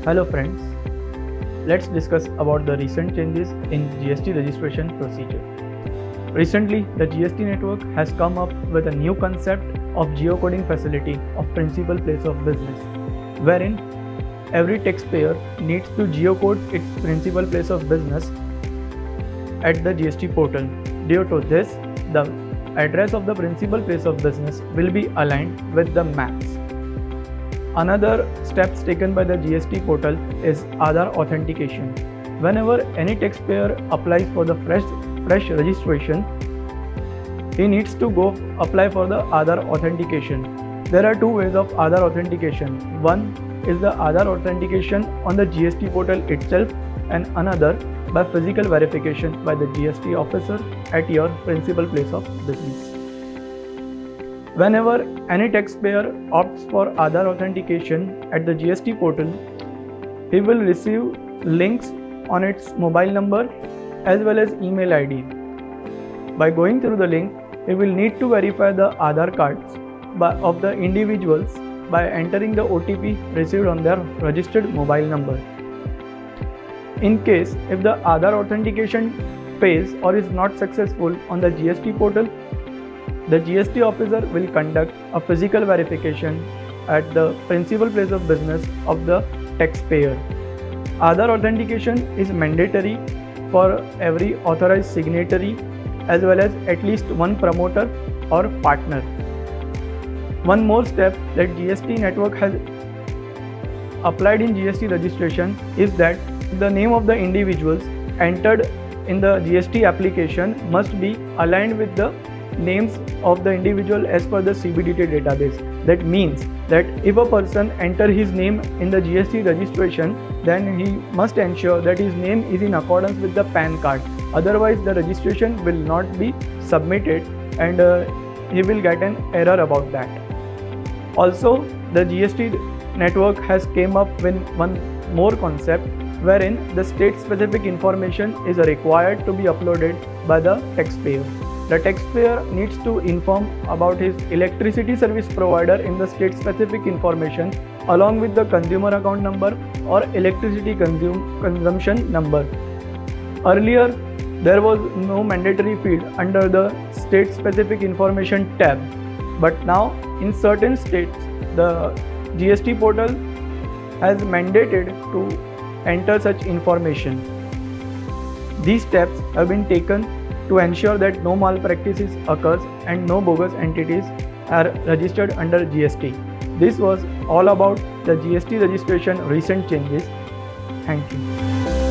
Hello friends, let's discuss about the recent changes in GST registration procedure. Recently, the GST network has come up with a new concept of geocoding facility of principal place of business, wherein every taxpayer needs to geocode its principal place of business at the GST portal. Due to this, the address of the principal place of business will be aligned with the maps. Another steps taken by the GST portal is AADHAR authentication. Whenever any taxpayer applies for the fresh registration, he needs to go apply for the AADHAR authentication. There are two ways of AADHAR authentication. One is the AADHAR authentication on the GST portal itself, and another by physical verification by the GST officer at your principal place of business. Whenever any taxpayer opts for AADHAR authentication at the GST portal, he will receive links on its mobile number as well as email ID. By going through the link, he will need to verify the AADHAR cards of the individuals by entering the OTP received on their registered mobile number. In case if the AADHAR authentication fails or is not successful on the GST portal, the GST officer will conduct a physical verification at the principal place of business of the taxpayer. AADHAR authentication is mandatory for every authorized signatory as well as at least one promoter or partner. One more step that GST Network has applied in GST registration is that the name of the individuals entered in the GST application must be aligned with the names of the individual as per the CBDT database. That means that if a person enter his name in the GST registration, then he must ensure that his name is in accordance with the PAN card. Otherwise, the registration will not be submitted and he will get an error about that. Also, the GST network has came up with one more concept wherein the state-specific information is required to be uploaded by the taxpayer. The taxpayer needs to inform about his electricity service provider in the state-specific information along with the consumer account number or electricity consumption number. Earlier, there was no mandatory field under the state-specific information tab, but now in certain states, the GST portal has mandated to enter such information. These steps have been taken to ensure that no malpractices occurs and no bogus entities are registered under GST. This was all about the GST registration recent changes. Thank you.